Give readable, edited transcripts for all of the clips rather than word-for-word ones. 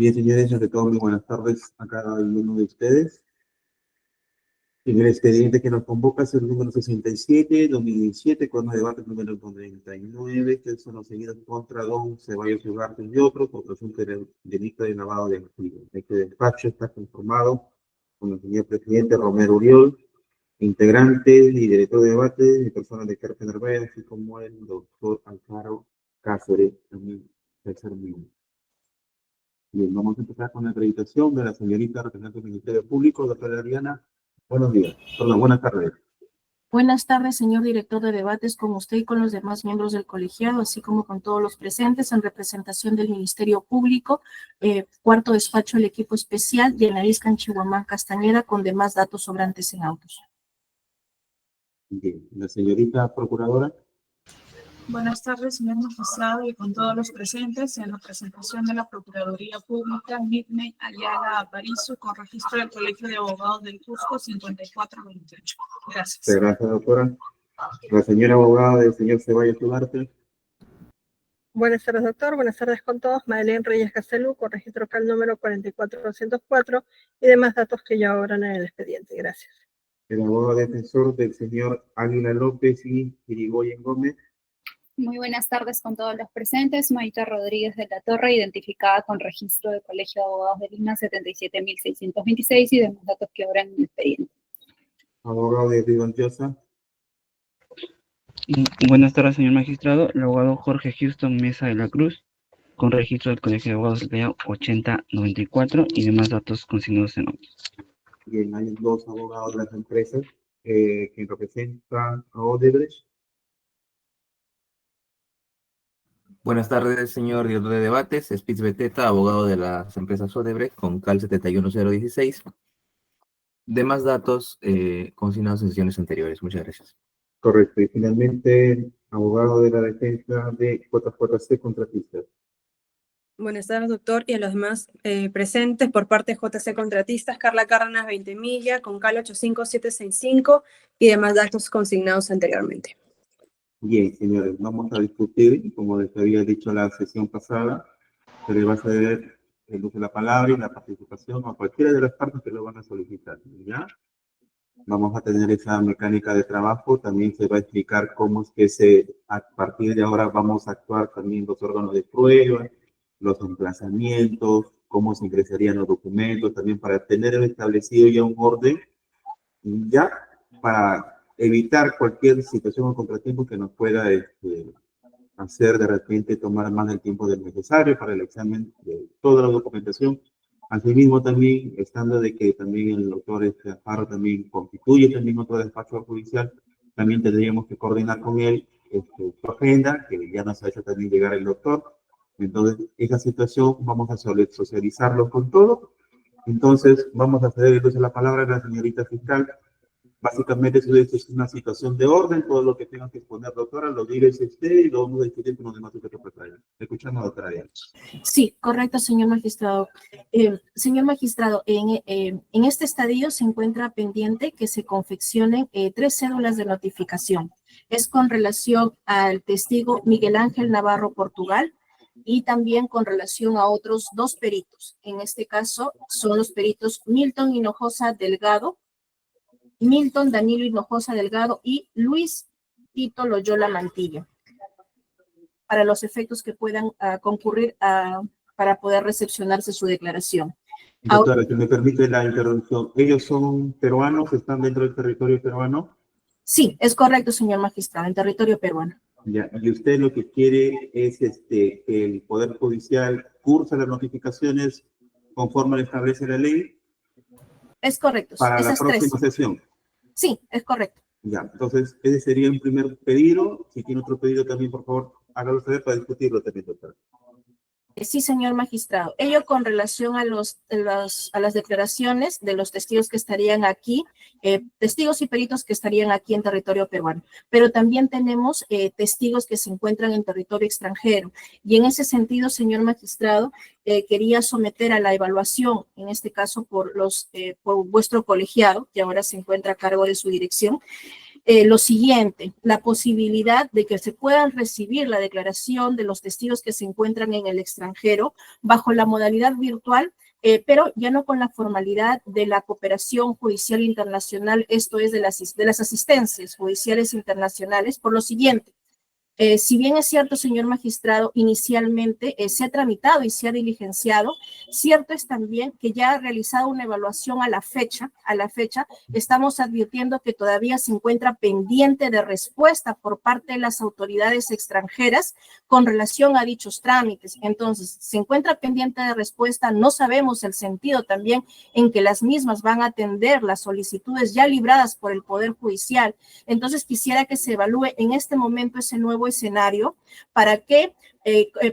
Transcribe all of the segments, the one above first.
Bien, señores, ante todo, muy buenas tardes a cada uno de ustedes. En el expediente que nos convoca es el número 67, 2017, con el debate número 99, que son los seguidos contra don Ceballos Ugarte y otros por presunto delito de lavado de activos. Este despacho está conformado con el señor presidente Romero Uriol, integrante y director de debate, y personas de Carpe Narváez, así como el doctor Alfaro Cáceres, también tercer miembro. Bien, vamos a empezar con la acreditación de la señorita representante del Ministerio Público, doctora Ariana. Buenos días, perdón, buenas tardes. Buenas tardes, señor director de debates, con usted y con los demás miembros del colegiado, así como con todos los presentes en representación del Ministerio Público, cuarto despacho del equipo especial, Yenariscan Chihuamán Castañeda, con demás datos sobrantes en autos. Bien, la señorita procuradora. Buenas tardes, señor magistrado, y con todos los presentes en la presentación de la Procuraduría Pública, Midney Ayala Aparicio, con registro del Colegio de Abogados del Cusco 5428. Gracias. Gracias, doctora. La señora abogada del señor Ceballos Ugarte. Buenas tardes, doctor. Buenas tardes con todos. Madeleine Reyes Gastelú, con registro CAL número 44204 y demás datos que ya obran en el expediente. Gracias. El abogado defensor del señor Águila López y Irigoyen Gómez. Muy buenas tardes con todos los presentes. Maita Rodríguez de la Torre, identificada con registro de Colegio de Abogados de Lima 77.626 y demás datos que obran en el expediente. Abogado de Rigonchosa. Buenas tardes, señor magistrado. El abogado Jorge Houston Mesa de la Cruz, con registro del Colegio de Abogados del 8094 y demás datos consignados en autos. Bien, hay dos abogados de las empresas que representan a Odebrecht. Buenas tardes, señor director de debates. Spitz Beteta, abogado de las empresas Odebrecht, con CAL 71016. Demás datos consignados en sesiones anteriores. Muchas gracias. Correcto. Y finalmente, abogado de la defensa de JJC Contratistas. Buenas tardes, doctor, y a los demás presentes por parte de JC Contratistas, Carla Cárdenas 20 Milla, con CAL 85765 y demás datos consignados anteriormente. Bien, señores, vamos a discutir, como les había dicho la sesión pasada, se les va a ceder el uso de la palabra y la participación a cualquiera de las partes que lo van a solicitar, ¿ya? Vamos a tener esa mecánica de trabajo, también se va a explicar cómo es que a partir de ahora vamos a actuar también los órganos de prueba, los emplazamientos, cómo se ingresarían los documentos, también para tener establecido ya un orden, ya para evitar cualquier situación o contratiempo que nos pueda hacer de repente tomar más del tiempo del necesario para el examen de toda la documentación. Asimismo, también, estando de que también el doctor Alfaro también constituye también otro despacho judicial, también tendríamos que coordinar con él su agenda, que ya nos ha hecho también llegar el doctor. Entonces, esa situación vamos a socializarlo con todo. Entonces, vamos a ceder entonces la palabra a la señorita fiscal. Básicamente, esto es una situación de orden, todo lo que tenga que exponer, doctora, lo dice usted y lo vamos a discutir con los demás sujetos que traigan. Escuchamos, doctora Ariana. Sí, correcto, señor magistrado. Señor magistrado, en este estadio se encuentra pendiente que se confeccionen 3 cédulas de notificación. Es con relación al testigo Miguel Ángel Navarro Portugal y también con relación a otros 2 peritos. En este caso son los peritos Milton Hinojosa Delgado, Milton Danilo Hinojosa Delgado y Luis Tito Loyola Mantillo, para los efectos que puedan concurrir para poder recepcionarse su declaración. Doctora, si me permite la interrupción, ¿ellos son peruanos? ¿Están dentro del territorio peruano? Sí, es correcto, señor magistrado, en territorio peruano. Ya, y usted lo que quiere es que el Poder Judicial curse las notificaciones conforme le establece la ley. Es correcto. Para la próxima sesión. Sí, es correcto. Ya, entonces ese sería un primer pedido. Si tiene otro pedido también, por favor, hágalo saber para discutirlo también, doctor. Sí, señor magistrado. Ello con relación a las declaraciones de los testigos que estarían aquí, testigos y peritos que estarían aquí en territorio peruano. Pero también tenemos testigos que se encuentran en territorio extranjero. Y en ese sentido, señor magistrado, quería someter a la evaluación, en este caso por vuestro colegiado, que ahora se encuentra a cargo de su dirección, lo siguiente, la posibilidad de que se puedan recibir la declaración de los testigos que se encuentran en el extranjero bajo la modalidad virtual, pero ya no con la formalidad de la cooperación judicial internacional, esto es de las asistencias judiciales internacionales, por lo siguiente. Si bien es cierto, señor magistrado, inicialmente se ha tramitado y se ha diligenciado, cierto es también que ya ha realizado una evaluación a la fecha, estamos advirtiendo que todavía se encuentra pendiente de respuesta por parte de las autoridades extranjeras con relación a dichos trámites. Entonces, se encuentra pendiente de respuesta, no sabemos el sentido también en que las mismas van a atender las solicitudes ya libradas por el Poder Judicial. Entonces, quisiera que se evalúe en este momento ese nuevo escenario para que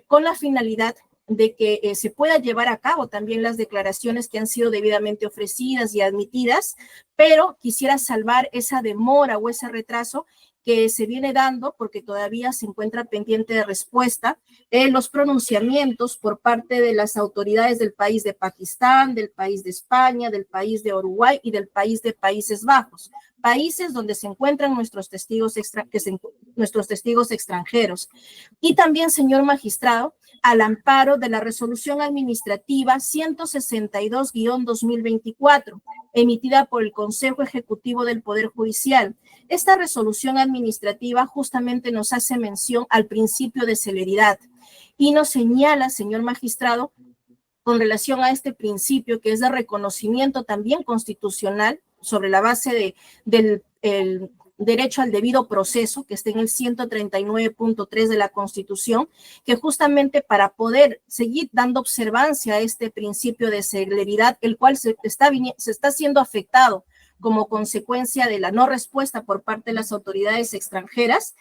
con la finalidad de que se pueda llevar a cabo también las declaraciones que han sido debidamente ofrecidas y admitidas, pero quisiera salvar esa demora o ese retraso que se viene dando porque todavía se encuentra pendiente de respuesta los pronunciamientos por parte de las autoridades del país de Pakistán, del país de España, del país de Uruguay y del país de Países Bajos, países donde se encuentran nuestros testigos extranjeros. Y también, señor magistrado, al amparo de la resolución administrativa 162-2024, emitida por el Consejo Ejecutivo del Poder Judicial. Esta resolución administrativa justamente nos hace mención al principio de celeridad y nos señala, señor magistrado, con relación a este principio que es de reconocimiento también constitucional sobre la base del derecho al debido proceso, que está en el 139.3 de la Constitución, que justamente para poder seguir dando observancia a este principio de celeridad, el cual se está siendo afectado como consecuencia de la no respuesta por parte de las autoridades extranjeras,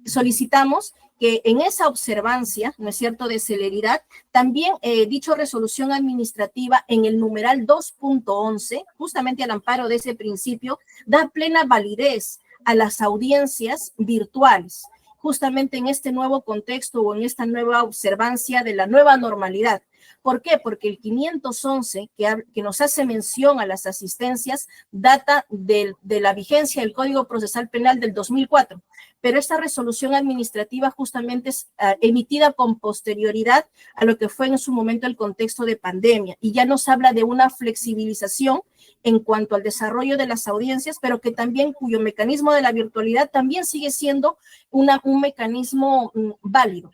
solicitamos que en esa observancia, ¿no es cierto?, de celeridad, también dicha resolución administrativa en el numeral 2.11, justamente al amparo de ese principio, da plena validez a las audiencias virtuales, justamente en este nuevo contexto o en esta nueva observancia de la nueva normalidad. ¿Por qué? Porque el 511, que nos hace mención a las asistencias, data de la vigencia del Código Procesal Penal del 2004, pero esta resolución administrativa justamente es emitida con posterioridad a lo que fue en su momento el contexto de pandemia, y ya nos habla de una flexibilización en cuanto al desarrollo de las audiencias, pero que también cuyo mecanismo de la virtualidad también sigue siendo un mecanismo válido.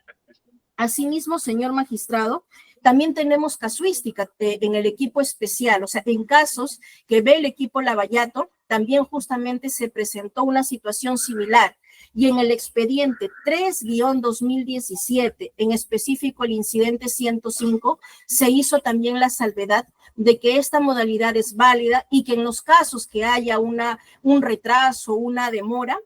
Asimismo, señor magistrado, también tenemos casuística en el equipo especial, o sea, en casos que ve el equipo Lavallato, también justamente se presentó una situación similar. Y en el expediente 3-2017, en específico el incidente 105, se hizo también la salvedad de que esta modalidad es válida y que en los casos que haya un retraso, una demora,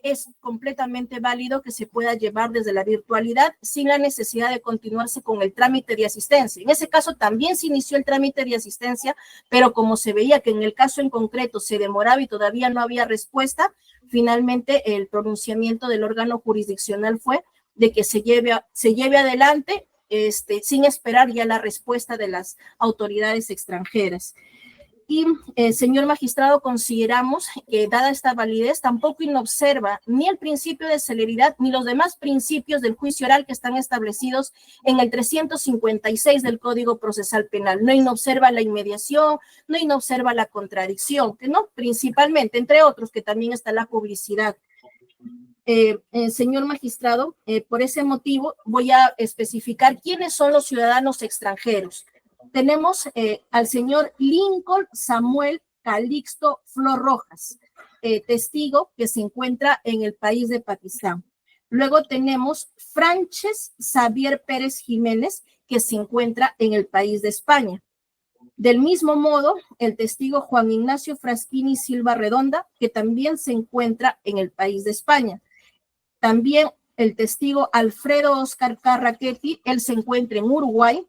es completamente válido que se pueda llevar desde la virtualidad sin la necesidad de continuarse con el trámite de asistencia. En ese caso también se inició el trámite de asistencia, pero como se veía que en el caso en concreto se demoraba y todavía no había respuesta, finalmente el pronunciamiento del órgano jurisdiccional fue de que se lleve adelante sin esperar ya la respuesta de las autoridades extranjeras. Y, señor magistrado, consideramos que, dada esta validez, tampoco inobserva ni el principio de celeridad ni los demás principios del juicio oral que están establecidos en el 356 del Código Procesal Penal. No inobserva la inmediación, no inobserva la contradicción, que no, principalmente, entre otros, que también está la publicidad. Señor magistrado, por ese motivo voy a especificar quiénes son los ciudadanos extranjeros. Tenemos al señor Lincoln Samuel Calixto Flor Rojas, testigo que se encuentra en el país de Pakistán. Luego tenemos Frances Xavier Pérez Jiménez, que se encuentra en el país de España. Del mismo modo, el testigo Juan Ignacio Fraschini Silva Redonda, que también se encuentra en el país de España. También el testigo Alfredo Oscar Carraquetti, él se encuentra en Uruguay,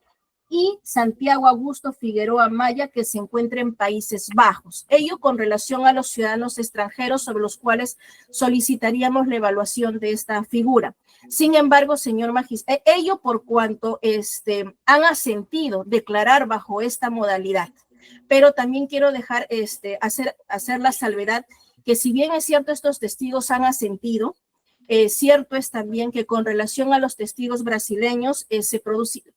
y Santiago Augusto Figueroa Maya, que se encuentra en Países Bajos. Ello con relación a los ciudadanos extranjeros sobre los cuales solicitaríamos la evaluación de esta figura. Sin embargo, señor magistrado, ello por cuanto han asentido declarar bajo esta modalidad. Pero también quiero dejar hacer la salvedad que si bien es cierto estos testigos han asentido, cierto es también que con relación a los testigos brasileños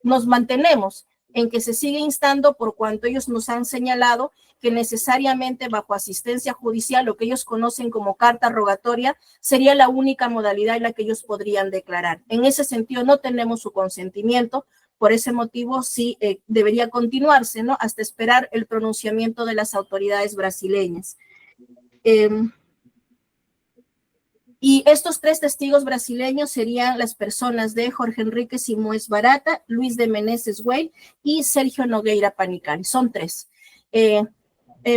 nos mantenemos en que se sigue instando por cuanto ellos nos han señalado que necesariamente bajo asistencia judicial, lo que ellos conocen como carta rogatoria, sería la única modalidad en la que ellos podrían declarar. En ese sentido no tenemos su consentimiento, por ese motivo sí debería continuarse, ¿no? Hasta esperar el pronunciamiento de las autoridades brasileñas. Y estos 3 testigos brasileños serían las personas de Jorge Enrique Simões Barata, Luis de Meneses Güell y Sergio Nogueira Panicali. Son 3.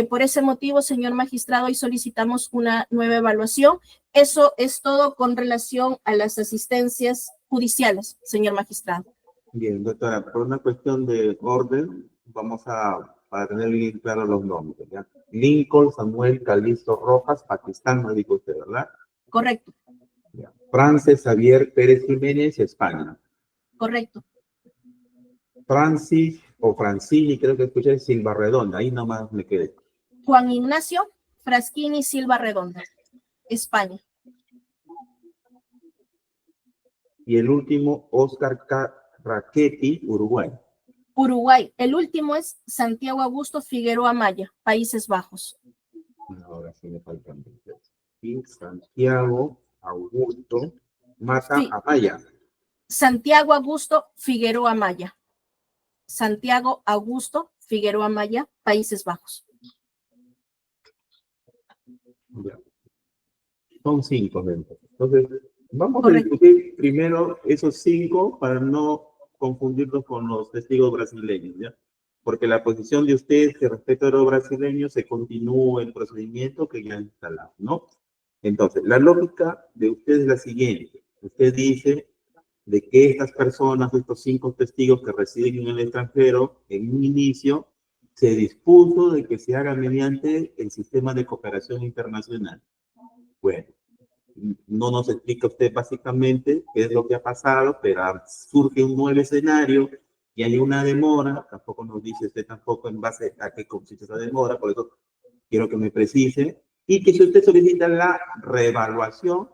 Por ese motivo, señor magistrado, hoy solicitamos una nueva evaluación. Eso es todo con relación a las asistencias judiciales, señor magistrado. Bien, doctora, por una cuestión de orden, vamos para tener bien claros los nombres, ¿ya? Lincoln Samuel Calixto Rojas, Pakistán, me dijo usted, ¿verdad? Correcto. Ya. Frances Javier Pérez Jiménez, España. Correcto. Francis o Francini, creo que escuché Silva Redonda, ahí nomás me quedé. Juan Ignacio Fraschini Silva Redonda, España. Y el último, Oscar Raquetti, Uruguay. Uruguay. El último es Santiago Augusto Figueroa Maya, Países Bajos. Ahora sí me faltan. Y Santiago Augusto Mata Sí. Amaya. Santiago Augusto Figueroa Maya. Santiago Augusto Figueroa Maya, Países Bajos. Ya. Son 5, gente. Entonces, vamos Correcto. a discutir primero esos 5 para no confundirnos con los testigos brasileños, ¿ya? Porque la posición de usted que respecto a los brasileños se continúa el procedimiento que ya instalamos, ¿no? Entonces, la lógica de usted es la siguiente. Usted dice de que estas personas, estos 5 testigos que residen en el extranjero, en un inicio, se dispuso de que se haga mediante el sistema de cooperación internacional. Bueno, no nos explica usted básicamente qué es lo que ha pasado, pero surge un nuevo escenario y hay una demora, tampoco nos dice usted tampoco en base a qué consiste esa demora, por eso quiero que me precise, y que si usted solicita la reevaluación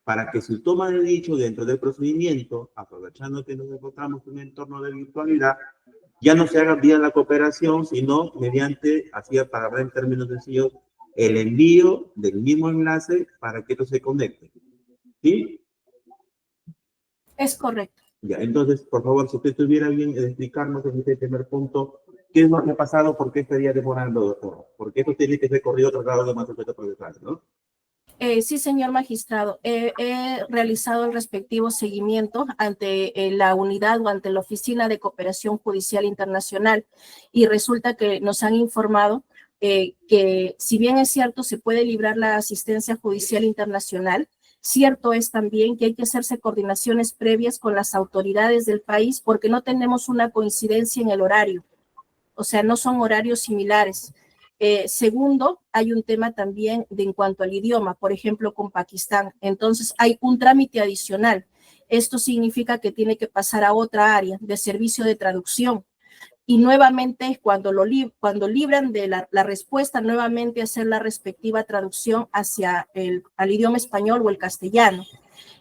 para que su toma de dicho dentro del procedimiento, aprovechando que nos encontramos en un entorno de virtualidad, ya no se haga vía la cooperación, sino mediante, así para hablar en términos sencillos, el envío del mismo enlace para que esto se conecte. ¿Sí? Es correcto. Ya, entonces, por favor, si usted tuviera bien explicarnos en este primer punto, ¿qué es lo que ha pasado? ¿Por qué estaría demorando, doctor? Porque esto tiene que ser corrido otro lado de más respeto procesal, ¿no? Sí, señor magistrado. He realizado el respectivo seguimiento ante la unidad o ante la Oficina de Cooperación Judicial Internacional y resulta que nos han informado que si bien es cierto se puede librar la asistencia judicial internacional, cierto es también que hay que hacerse coordinaciones previas con las autoridades del país porque no tenemos una coincidencia en el horario, o sea, no son horarios similares. Segundo, hay un tema también en cuanto al idioma, por ejemplo, con Pakistán. Entonces, hay un trámite adicional. Esto significa que tiene que pasar a otra área de servicio de traducción. Y nuevamente, cuando libran de la respuesta, nuevamente hacer la respectiva traducción al idioma español o el castellano.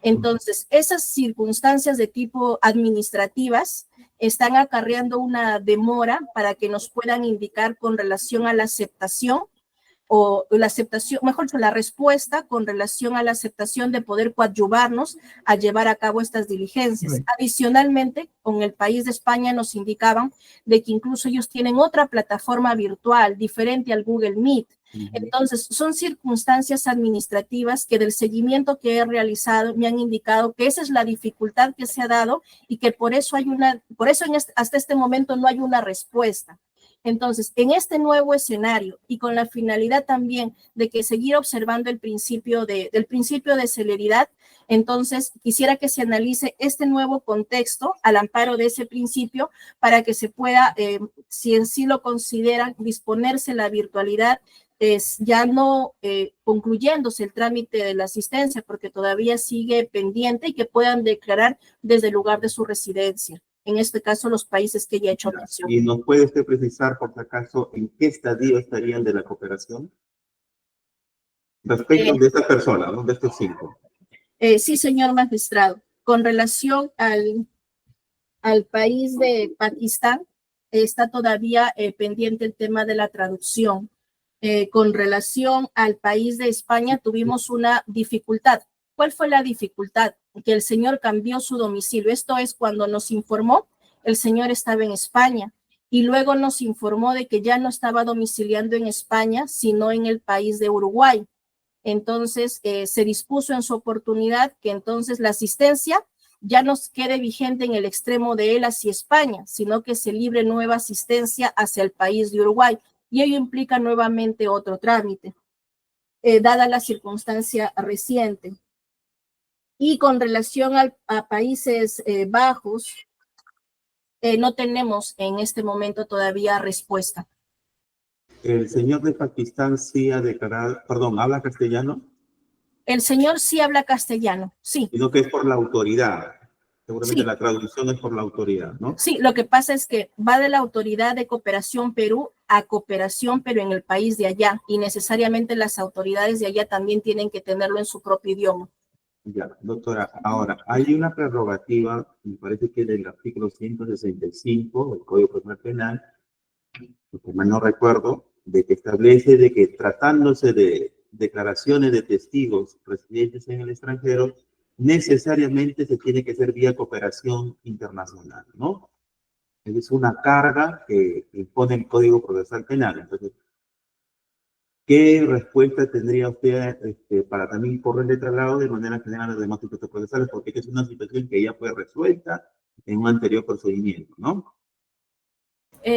Entonces, esas circunstancias de tipo administrativas están acarreando una demora para que nos puedan indicar con relación a la aceptación o la aceptación, mejor dicho, la respuesta con relación a la aceptación de poder coadyuvarnos a llevar a cabo estas diligencias. Adicionalmente, con el país de España nos indicaban de que incluso ellos tienen otra plataforma virtual diferente al Google Meet. Entonces, son circunstancias administrativas que del seguimiento que he realizado me han indicado que esa es la dificultad que se ha dado y que por eso hasta este momento no hay una respuesta. Entonces, en este nuevo escenario y con la finalidad también de que seguir observando del principio de celeridad, entonces quisiera que se analice este nuevo contexto al amparo de ese principio para que se pueda, si en sí lo consideran, disponerse la virtualidad, ya no concluyéndose el trámite de la asistencia porque todavía sigue pendiente y que puedan declarar desde el lugar de su residencia. En este caso, los países que ya he hecho mención. ¿Y nos puede usted precisar, por si acaso, en qué estadio estarían de la cooperación? Respecto de esta persona, ¿no? De estos 5. Sí, señor magistrado. Con relación al país de Pakistán, está todavía pendiente el tema de la traducción. Con relación al país de España, tuvimos una dificultad. ¿Cuál fue la dificultad? Que el señor cambió su domicilio. Esto es cuando nos informó, el señor estaba en España y luego nos informó de que ya no estaba domiciliando en España, sino en el país de Uruguay. Entonces, se dispuso en su oportunidad que entonces la asistencia ya no quede vigente en el extremo de él hacia España, sino que se libre nueva asistencia hacia el país de Uruguay. Y ello implica nuevamente otro trámite, dada la circunstancia reciente. Y con relación a Países Bajos, no tenemos en este momento todavía respuesta. El señor de Pakistán sí ha declarado, perdón, ¿habla castellano? El señor sí habla castellano, sí. Sino que es por la autoridad. Seguramente Sí. la traducción es por la autoridad, ¿no? Sí, lo que pasa es que va de la Autoridad de Cooperación Perú a Cooperación, pero en el país de allá, y necesariamente las autoridades de allá también tienen que tenerlo en su propio idioma. Ya, doctora, ahora, hay una prerrogativa, me parece que del artículo 165 del Código Procesal Penal, porque mal no recuerdo, de que establece de que tratándose de declaraciones de testigos residentes en el extranjero, necesariamente se tiene que hacer vía cooperación internacional, ¿no? Es una carga que impone el Código Procesal Penal. Entonces, ¿qué respuesta tendría usted para también correr de traslado de manera general a los demás sujetos procesales? Porque esta es una situación que ya fue resuelta en un anterior procedimiento, ¿no?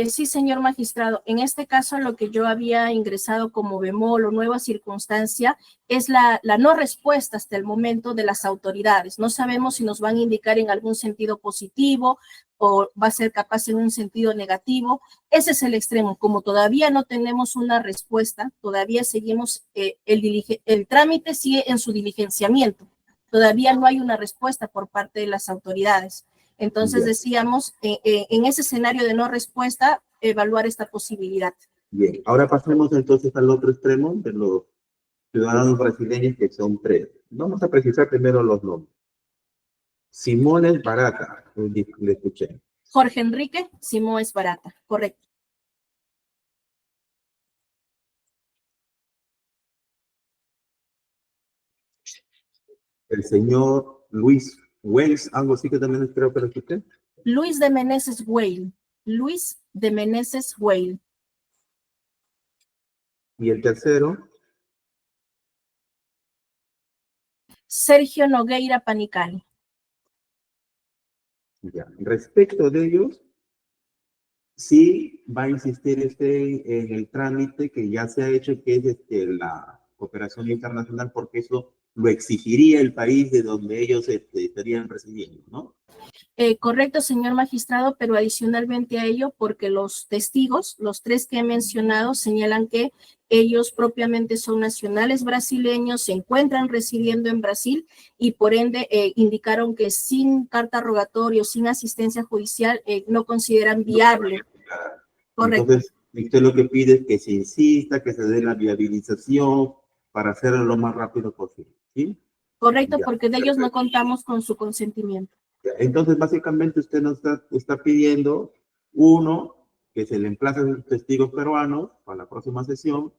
Sí, señor magistrado. En este caso, lo que yo había ingresado como bemol o nueva circunstancia es la no respuesta hasta el momento de las autoridades. No sabemos si nos van a indicar en algún sentido positivo o va a ser capaz en un sentido negativo. Ese es el extremo. Como todavía no tenemos una respuesta, todavía seguimos, el trámite sigue en su diligenciamiento. Todavía no hay una respuesta por parte de las autoridades. Entonces decíamos, en ese escenario de no respuesta, evaluar esta posibilidad. Bien, ahora pasemos entonces al otro extremo de los ciudadanos brasileños, que son 3. Vamos a precisar primero los nombres. Simón Barata, le escuché. Jorge Enrique Simón Barata, correcto. El señor Luis Wells, algo así que también creo que lo escuché. Luis de Meneses Weil. Luis de Meneses Weil. Y el tercero, Sergio Nogueira Panicali. ya. Respecto de ellos, sí va a insistir en el trámite que ya se ha hecho, que es la cooperación internacional, porque eso lo exigiría el país de donde ellos estarían residiendo, ¿no? Correcto, señor magistrado, pero adicionalmente a ello, porque los testigos, los 3 que he mencionado, señalan que ellos propiamente son nacionales brasileños, se encuentran residiendo en Brasil y por ende indicaron que sin carta rogatorio, sin asistencia judicial, no consideran viable. Correcto. Entonces, usted lo que pide es que se insista, que se dé la viabilización para hacerlo lo más rápido posible, ¿sí? Correcto, Ya, porque de ellos no contamos con su consentimiento. Entonces, básicamente, usted nos está pidiendo, uno, que se le emplace a los testigos peruanos para la próxima sesión,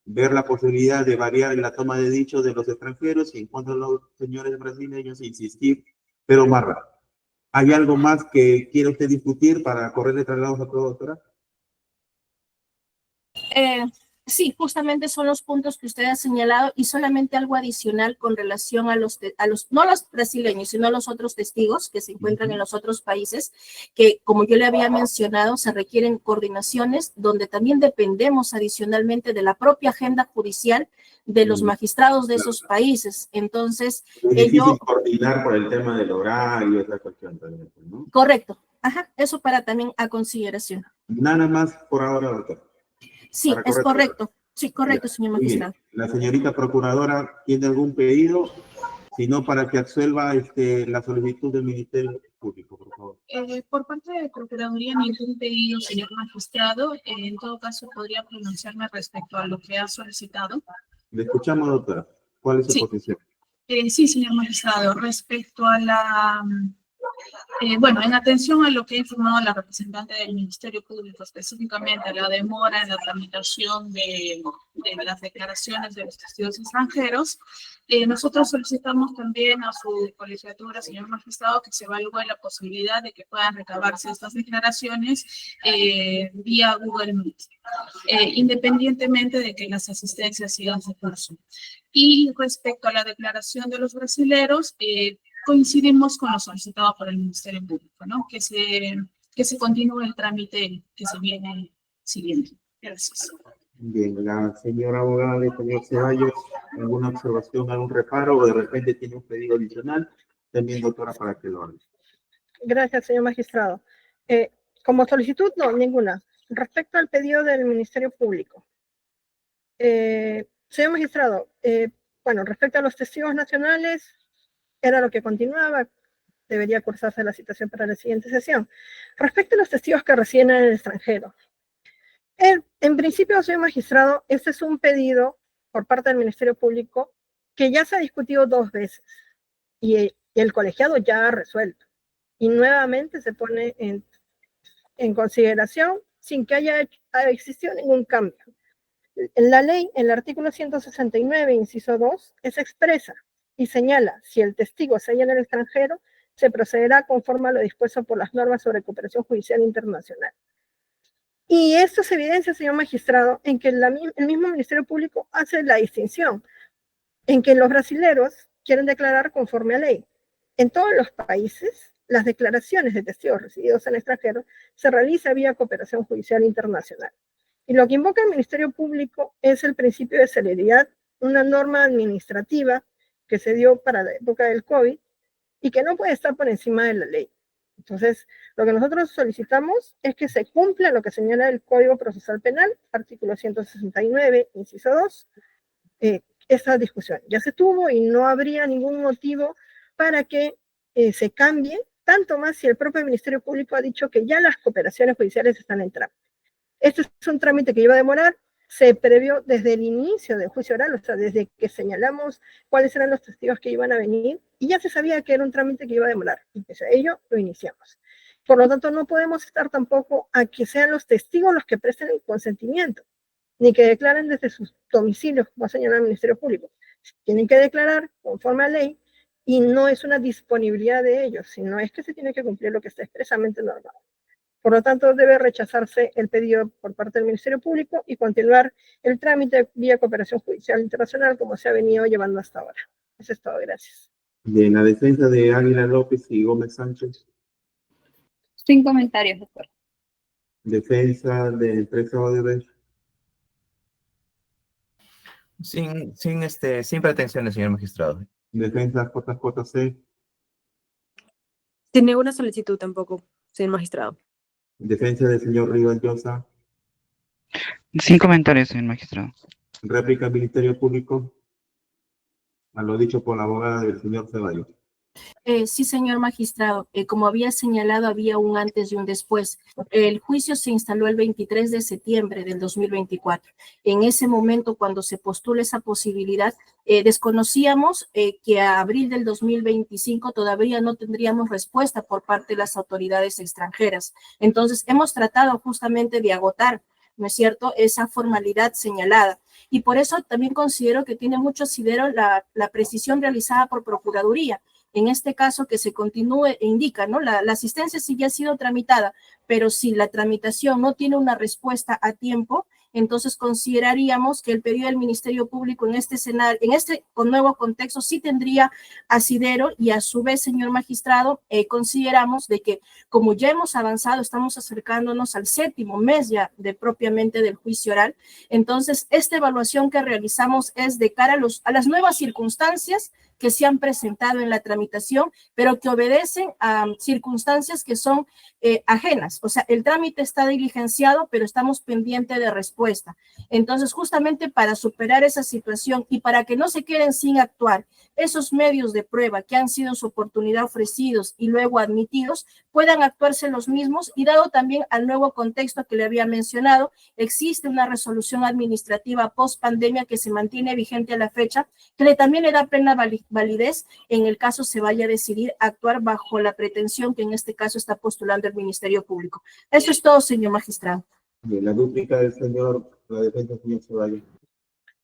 ver la posibilidad de variar en la toma de dicho de los extranjeros y en cuanto a los señores brasileños, insistir, pero más rápido. ¿Hay algo más que quiere usted discutir para correr de traslados a toda doctora? Sí, justamente son los puntos que usted ha señalado y solamente algo adicional con relación a los, no los brasileños, sino a los otros testigos que se encuentran en los otros países, que como yo le había mencionado, se requieren coordinaciones donde también dependemos adicionalmente de la propia agenda judicial de los magistrados de esos países. Entonces, es difícil coordinar por el tema del horario, esa cuestión también, ¿no? Correcto, ajá, eso para también a consideración. Nada más por ahora, doctor. Sí, es correcto. Sí, correcto, señor magistrado. La señorita procuradora tiene algún pedido, sino para que absuelva la solicitud del Ministerio Público, por favor. Por parte de Procuraduría, ningún pedido, señor magistrado. En todo caso, podría pronunciarme respecto a lo que ha solicitado. Le escuchamos, doctora. ¿Cuál es su Sí. posición? Sí, señor magistrado, respecto a la, bueno, en atención a lo que ha informado la representante del Ministerio Público, específicamente la demora en la tramitación de las declaraciones de los testigos extranjeros, nosotros solicitamos también a su colegiatura, señor magistrado, que se evalúe la posibilidad de que puedan recabarse estas declaraciones vía Google Meet, independientemente de que las asistencias sigan su curso. Y respecto a la declaración de los brasileros, coincidimos con lo solicitado por el Ministerio Público, ¿no? Que se continúe el trámite que se viene siguiendo. Gracias. Bien, la señora abogada del señor Ceballos, ¿alguna observación, algún reparo o de repente tiene un pedido adicional? También, doctora, para que lo haga. Gracias, señor magistrado. Como solicitud, no, ninguna. Respecto al pedido del Ministerio Público. Señor magistrado, bueno, respecto a los testigos nacionales, era lo que continuaba, debería cursarse la citación para la siguiente sesión. Respecto a los testigos que residen en el extranjero, en principio, señor magistrado, este es un pedido por parte del Ministerio Público que ya se ha discutido 2 veces y el colegiado ya ha resuelto y nuevamente se pone en consideración sin que haya existido ningún cambio. En la ley, en el artículo 169, inciso 2, es expresa y señala, si el testigo se halla en el extranjero, se procederá conforme a lo dispuesto por las normas sobre cooperación judicial internacional. Y esto se evidencia, señor magistrado, en que el mismo Ministerio Público hace la distinción, en que los brasileros quieren declarar conforme a ley. En todos los países, las declaraciones de testigos resididos en el extranjero se realizan vía cooperación judicial internacional. Y lo que invoca el Ministerio Público es el principio de celeridad, una norma administrativa que se dio para la época del COVID y que no puede estar por encima de la ley. Entonces, lo que nosotros solicitamos es que se cumpla lo que señala el Código Procesal Penal, artículo 169, inciso 2, esta discusión. Ya se tuvo y no habría ningún motivo para que se cambie, tanto más si el propio Ministerio Público ha dicho que ya las cooperaciones judiciales están en trámite. Este es un trámite que iba a demorar, se previó desde el inicio del juicio oral, o sea, desde que señalamos cuáles eran los testigos que iban a venir, y ya se sabía que era un trámite que iba a demorar, y pese a ello lo iniciamos. Por lo tanto, no podemos estar tampoco a que sean los testigos los que presten el consentimiento, ni que declaren desde sus domicilios, como ha señalado el Ministerio Público. Tienen que declarar conforme a ley, y no es una disponibilidad de ellos, sino es que se tiene que cumplir lo que está expresamente normado. Por lo tanto, debe rechazarse el pedido por parte del Ministerio Público y continuar el trámite vía cooperación judicial internacional como se ha venido llevando hasta ahora. Eso es todo, gracias. De la defensa de Águila López y Gómez Sánchez. Sin comentarios, doctor. Defensa de empresa Odebrecht. Sin pretensiones, señor magistrado. Defensa JJC. Sin ninguna solicitud tampoco, señor magistrado. Defensa del señor Rivas Llosa. Sin comentarios, señor magistrado. Réplica al Ministerio Público. A lo dicho por la abogada del señor Ceballos. Sí, señor magistrado. Como había señalado, había un antes y un después. El juicio se instaló el 23 de septiembre del 2024. En ese momento, cuando se postula esa posibilidad, desconocíamos que a abril del 2025 todavía no tendríamos respuesta por parte de las autoridades extranjeras. Entonces, hemos tratado justamente de agotar, ¿no es cierto?, esa formalidad señalada. Y por eso también considero que tiene mucho asidero la precisión realizada por Procuraduría. En este caso, que se continúe e indica, ¿no? La asistencia sí ya ha sido tramitada, pero si la tramitación no tiene una respuesta a tiempo, entonces consideraríamos que el pedido del Ministerio Público en este escenario, con nuevo contexto, sí tendría asidero y a su vez, señor magistrado, consideramos de que como ya hemos avanzado, estamos acercándonos al 7º mes ya propiamente del juicio oral, entonces esta evaluación que realizamos es de cara a las nuevas circunstancias que se han presentado en la tramitación, pero que obedecen a circunstancias que son ajenas. O sea, el trámite está diligenciado, pero estamos pendientes de respuesta. Entonces, justamente para superar esa situación y para que no se queden sin actuar esos medios de prueba que han sido en su oportunidad ofrecidos y luego admitidos, puedan actuarse los mismos y dado también al nuevo contexto que le había mencionado, existe una resolución administrativa post pandemia que se mantiene vigente a la fecha, también le da plena validez en el caso se vaya a decidir actuar bajo la pretensión que en este caso está postulando el Ministerio Público. Eso es todo, señor magistrado. Bien, la dúplica del señor, la defensa del señor Ceballos.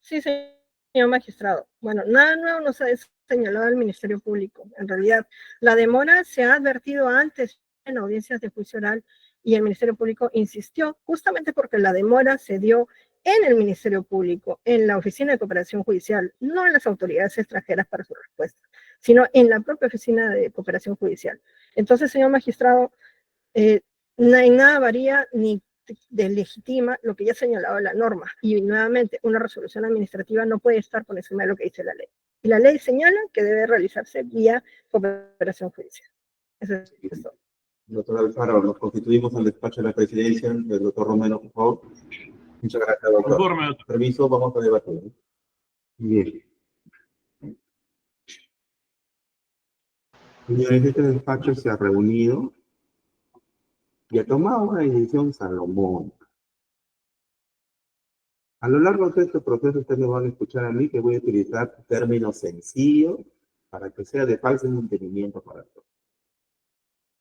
Sí, señor magistrado. Bueno, nada nuevo nos ha señalado el Ministerio Público. En realidad, la demora se ha advertido antes en audiencias de juicio oral y el Ministerio Público insistió justamente porque la demora se dio en el Ministerio Público, en la Oficina de Cooperación Judicial, no en las autoridades extranjeras para su respuesta, sino en la propia Oficina de Cooperación Judicial. Entonces, señor magistrado, en nada varía ni deslegitima lo que ya ha señalado la norma. Y nuevamente, una resolución administrativa no puede estar por encima de lo que dice la ley. Y la ley señala que debe realizarse vía cooperación judicial. Eso es todo. Doctor Alfaro, nos constituimos al despacho de la presidencia del doctor Romero, por favor. Muchas gracias, doctor. Informe, doctor. Permiso, vamos a debatir. Bien. Señores, este despacho se ha reunido y ha tomado una decisión salomónica. A lo largo de este proceso, ustedes me van a escuchar a mí que voy a utilizar términos sencillos para que sea de fácil entendimiento para todos.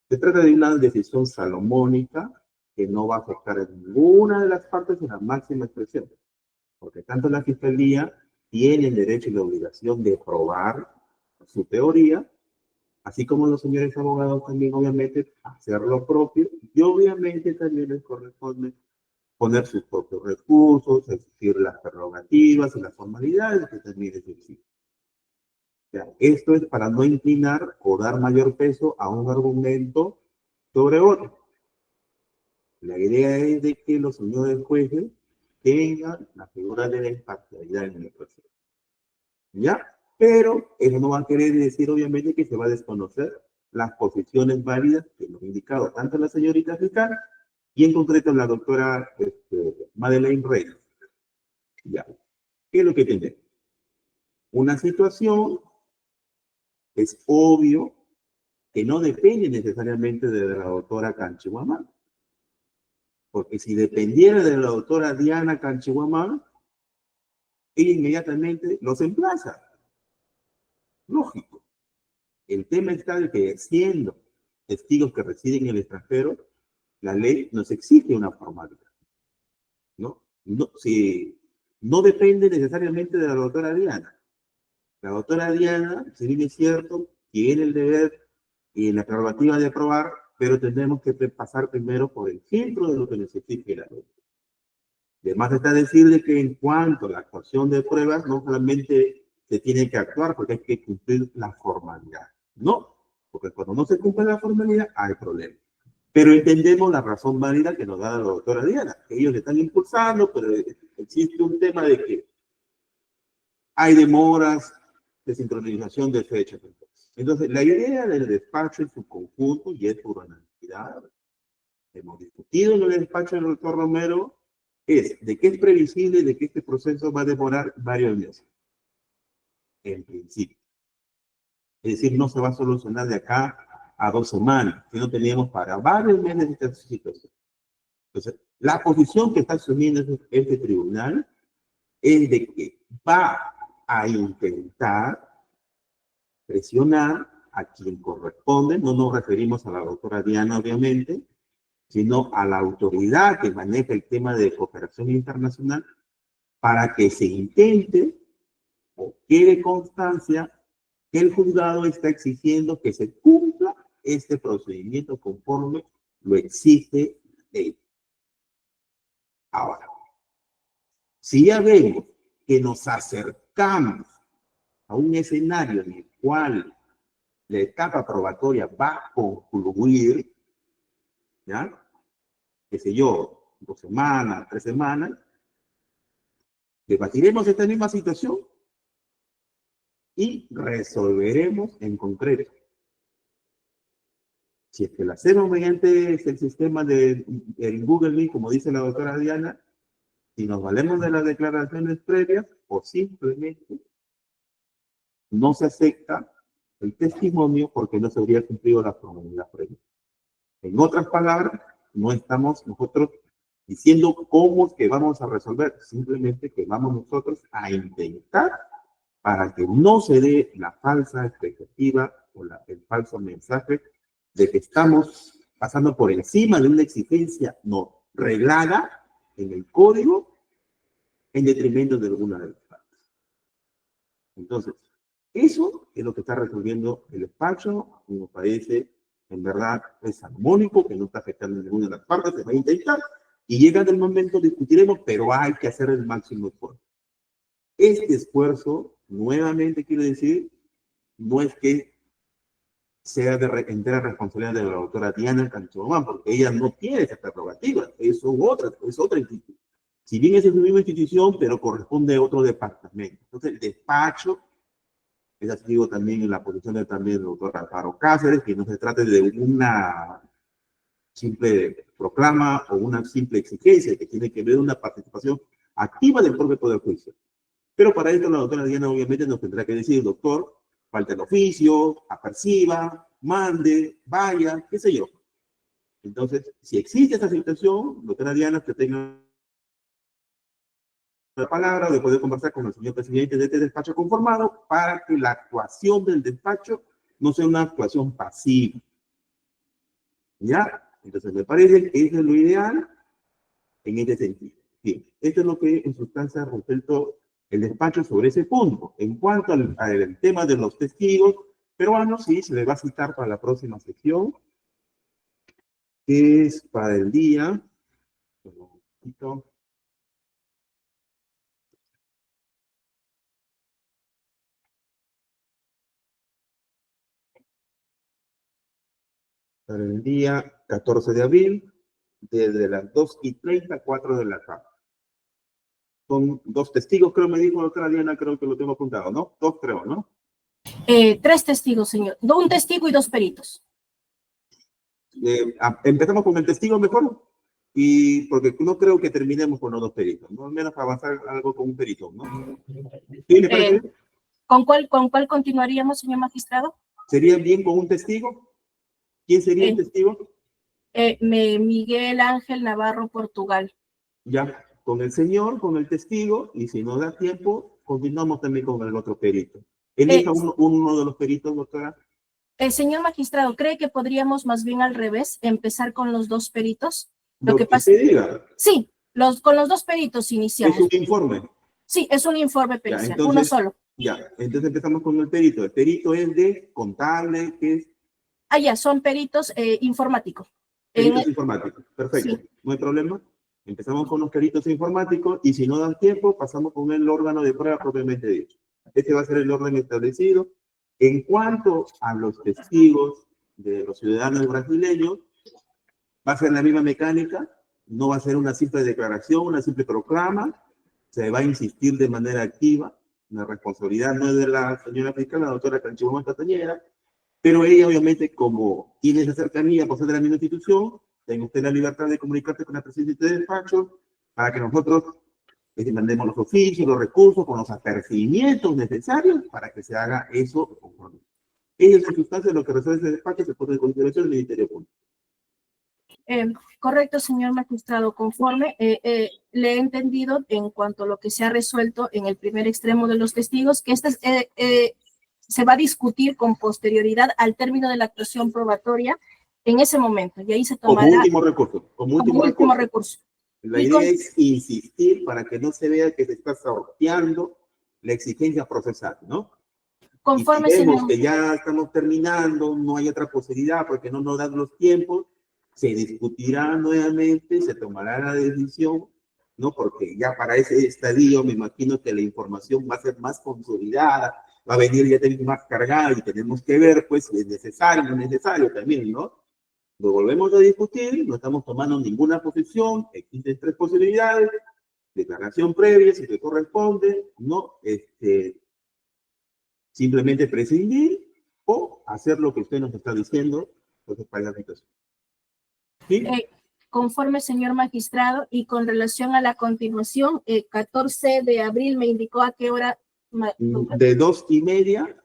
Se trata de una decisión salomónica que no va a afectar a ninguna de las partes en la máxima expresión, porque tanto la Fiscalía tiene el derecho y la obligación de probar su teoría, así como los señores abogados también, obviamente, hacer lo propio, y obviamente también les corresponde poner sus propios recursos, exigir las prerrogativas y las formalidades que también les exigen. O sea, esto es para no inclinar o dar mayor peso a un argumento sobre otro. La idea es de que los señores jueces tengan la figura de la imparcialidad en el proceso. ¿Ya? Pero eso no va a querer decir, obviamente, que se va a desconocer las posiciones válidas que nos ha indicado tanto la señorita fiscal y en concreto la doctora Madeleine Reyes. Ya. ¿Qué es lo que tenemos? Una situación es obvio que no depende necesariamente de la doctora Canchihuamán. Porque si dependiera de la doctora Diana Canchihuamán, ella inmediatamente los emplaza. Lógico. El tema está de que siendo testigos que residen en el extranjero, la ley nos exige una formalidad. ¿No? Si no depende necesariamente de la doctora Diana. La doctora Diana, si bien es cierto, tiene el deber y la prerrogativa de probar, pero tendremos que pasar primero por el filtro de lo que nos exige la ley. Además está decir de que en cuanto a la actuación de pruebas, no solamente se tiene que actuar porque hay que cumplir la formalidad. No, porque cuando no se cumple la formalidad hay problema. Pero entendemos la razón válida que nos da la doctora Diana, que ellos le están impulsando, pero existe un tema de que hay demoras de sincronización de fechas. Entonces, la idea del despacho en su conjunto, y es por unanimidad, hemos discutido en el despacho del doctor Romero, es de que es previsible de que este proceso va a demorar varios meses. En principio. Es decir, no se va a solucionar de acá a 2 semanas, sino teníamos para varios meses esta situación. Entonces, la posición que está asumiendo este tribunal es de que va a intentar presionar a quien corresponde, no nos referimos a la doctora Diana, obviamente, sino a la autoridad que maneja el tema de cooperación internacional para que se intente o quede constancia que el juzgado está exigiendo que se cumpla este procedimiento conforme lo exige la ley. Ahora, si ya vemos que nos acercamos a un escenario en el cual la etapa probatoria va a concluir, ¿ya? Qué sé yo, 2 semanas, 3 semanas, debatiremos esta misma situación y resolveremos en concreto. Si es que lo hacemos mediante el sistema de Google Meet, como dice la doctora Diana, si nos valemos de las declaraciones previas o simplemente no se acepta el testimonio porque no se habría cumplido la formalidad previa. En otras palabras, no estamos nosotros diciendo cómo es que vamos a resolver, simplemente que vamos nosotros a intentar para que no se dé la falsa expectativa o el falso mensaje de que estamos pasando por encima de una exigencia no reglada en el código en detrimento de alguna de las partes. Entonces, eso es lo que está resolviendo el despacho y nos parece, en verdad, es armónico, que no está afectando a ninguna de las partes, se va a intentar y llegando el momento discutiremos, pero hay que hacer el máximo esfuerzo. Este esfuerzo, nuevamente quiero decir, no es que sea de entera responsabilidad de la doctora Diana Canchomán, porque ella no tiene esa prerrogativa, es otra institución. Si bien es una misma institución, pero corresponde a otro departamento. Entonces, el despacho, es así digo también en la posición de también del doctor Alfaro Cáceres, que no se trate de una simple proclama o una simple exigencia, que tiene que ver una participación activa del propio Poder Judicial. Pero para esto la doctora Diana obviamente nos tendrá que decir, doctor, falta el oficio, aperciba, mande, vaya, qué sé yo. Entonces, si existe esta situación, doctora Diana, que tenga la palabra de poder conversar con el señor presidente de este despacho conformado para que la actuación del despacho no sea una actuación pasiva. ¿Ya? Entonces, me parece que eso es lo ideal en este sentido. Bien, esto es lo que en sustancia ha resuelto el despacho sobre ese punto. En cuanto al tema de los testigos peruanos, sí, se les va a citar para la próxima sección, que es para el día, para el día 14 de abril, desde las 2:30 a 4 de la tarde. Son 2 testigos, creo, me dijo la doctora Diana, creo que lo tengo apuntado, ¿no? 2 creo, ¿no? 3 testigos, señor. Un testigo y 2 peritos. Empezamos con el testigo mejor, y porque no creo que terminemos con los 2 peritos, ¿no? Al menos avanzar algo con un perito, ¿no? ¿Sí, me parece? ¿Con cuál continuaríamos, señor magistrado? ¿Sería bien con un testigo? ¿Quién sería el testigo? Miguel Ángel Navarro, Portugal. Ya, con el señor, con el testigo, y si no da tiempo, continuamos también con el otro perito. Elija uno de los peritos, doctora. Señor magistrado, ¿cree que podríamos más bien al revés, empezar con los 2 peritos? Lo que pasa, diga. Sí, con los 2 peritos iniciamos. Es un informe. Sí, es un informe pericial, ya, entonces, uno solo. Ya, entonces empezamos con el perito. El perito es de contable, ¿qué es? Ya, son peritos informáticos. Peritos informáticos, perfecto, sí. No hay problema. Empezamos con los peritos informáticos y si no dan tiempo, pasamos con el órgano de prueba propiamente dicho. Este va a ser el orden establecido. En cuanto a los testigos de los ciudadanos brasileños, va a ser la misma mecánica, no va a ser una simple declaración, una simple proclama, se va a insistir de manera activa. La responsabilidad no es de la señora fiscal, la doctora Canchomán Castañeda, pero ella obviamente como tiene esa cercanía por ser de la misma institución, tenga usted la libertad de comunicarse con la presidenta del despacho para que nosotros mandemos los oficios, los recursos, con los apercibimientos necesarios para que se haga eso conforme. Esa es en sustancia lo que resuelve ese despacho, se pone en consideración del Ministerio Público. Correcto, señor magistrado, conforme le he entendido en cuanto a lo que se ha resuelto en el primer extremo de los testigos, que se va a discutir con posterioridad al término de la actuación probatoria en ese momento, y ahí se tomará como último recurso. Como último recurso. La idea es insistir para que no se vea que se está sorteando la exigencia procesal, ¿no? Conforme, y si vemos señor, que ya estamos terminando, no hay otra posibilidad porque no nos dan los tiempos, se discutirá nuevamente, se tomará la decisión, ¿no? Porque ya para ese estadio me imagino que la información va a ser más consolidada, va a venir ya más cargada y tenemos que ver, pues, si es necesario o no es necesario también, ¿no? Lo volvemos a discutir, no estamos tomando ninguna posición, existen 3 posibilidades, declaración previa, si te corresponde, ¿no? Simplemente prescindir o hacer lo que usted nos está diciendo, entonces para la situación. ¿Sí? Conforme, señor magistrado, y con relación a la continuación, 14 de abril me indicó a qué hora. De 2:30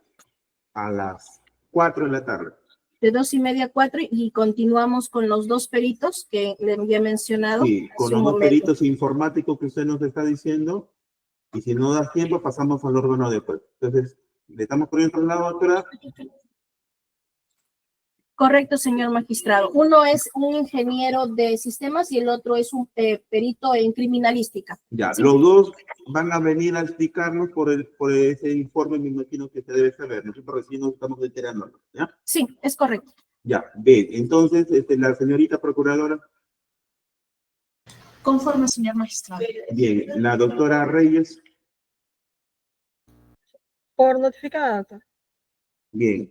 a las 4 de la tarde. de 2:30 a 4 y continuamos con los dos peritos que le había mencionado. Sí, con hace los un dos momento. peritos informáticos que usted nos está diciendo, y si no da tiempo, pasamos al órgano de juez. Entonces, le estamos poniendo la doctora. Correcto, señor magistrado. Uno es un ingeniero de sistemas y el otro es un perito en criminalística. Ya, Sí. los dos van a venir a explicarnos por ese informe, me imagino que se debe saber. Nosotros recién nos estamos enterando, ¿ya? Sí, es correcto. Ya, bien. Entonces, la señorita procuradora, Conforme, señor magistrado. bien. La doctora Reyes, Por notificada, doctor. bien.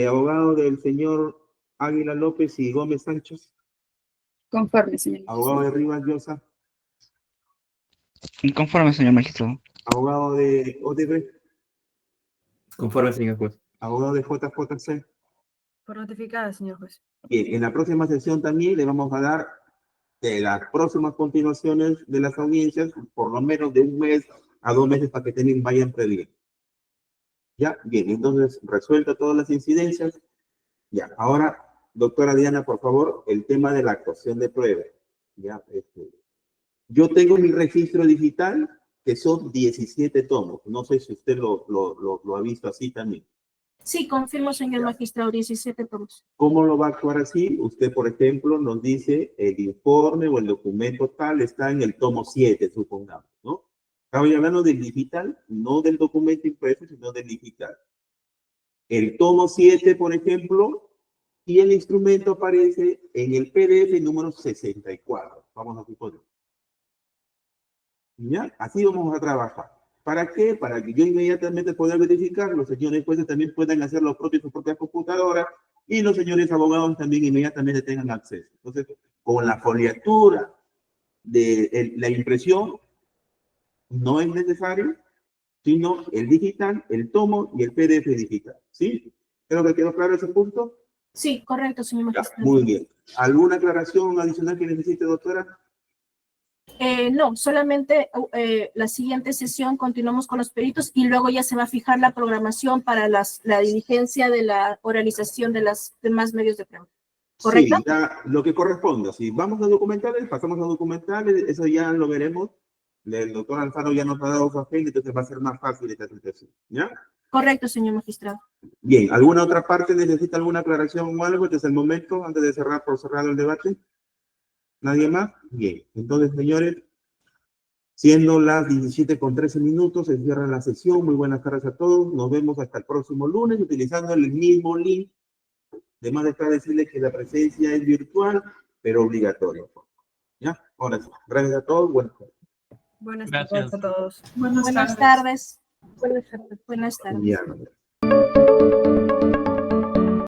Abogado del señor Águila López y Gómez Sánchez, Conforme, señor abogado magistrado. de Rivas Llosa, Conforme, señor magistrado. abogado de Odebrecht, Conforme, señor juez. abogado de JJC. Por notificada, señor juez. Bien, en la próxima sesión también le vamos a dar de las próximas continuaciones de las audiencias, por lo menos de 1 mes a 2 meses para que también vayan previendo. Ya, bien, entonces resuelta todas las incidencias. Ya, ahora, doctora Diana, por favor, el tema de la actuación de prueba. Ya, yo tengo mi registro digital, que son 17 tomos. No sé si usted lo ha visto así también. Sí, confirmo, señor magistrado, 17 tomos. ¿Cómo lo va a actuar así? Usted, por ejemplo, nos dice el informe o el documento tal está en el tomo 7, supongamos, ¿no? Estamos hablando del digital, no del documento impreso, sino del digital. El tomo 7, por ejemplo, y el instrumento aparece en el PDF número 64. Vamos a suponer. ¿Ya? Así vamos a trabajar. ¿Para qué? Para que yo inmediatamente pueda verificar, los señores jueces también puedan hacer lo propio en sus propias computadoras y los señores abogados también inmediatamente tengan acceso. Entonces, con la foliatura de la impresión, no es necesario, sino el digital, el tomo y el PDF digital. ¿Sí? Creo que quedó claro ese punto. Sí, correcto, señor Ya, magistrado. muy bien. ¿Alguna aclaración adicional que necesite, doctora? No, solamente la siguiente sesión continuamos con los peritos y luego ya se va a fijar la programación para la diligencia de la oralización de los demás medios de prueba. ¿Correcto? Sí, ya lo que corresponda. Si vamos a documentales, pasamos a documentales, eso ya lo veremos. El doctor Alfaro ya nos ha dado su agenda, entonces va a ser más fácil esta situación. ¿Ya? Correcto, señor magistrado. Bien, ¿alguna otra parte necesita alguna aclaración o algo? Este es el momento, antes de cerrar por cerrado el debate. ¿Nadie más? Bien, entonces, señores, siendo las 17:13, se cierra la sesión. Muy buenas tardes a todos. Nos vemos hasta el próximo lunes utilizando el mismo link. Además de decirles que la presencia es virtual, pero obligatoria. ¿Ya? Ahora sí. Gracias a todos. Buenas tardes. Buenas Gracias. tardes a todos. Buenas Buenas tardes. tardes. Buenas tardes. Buenas tardes. Ya.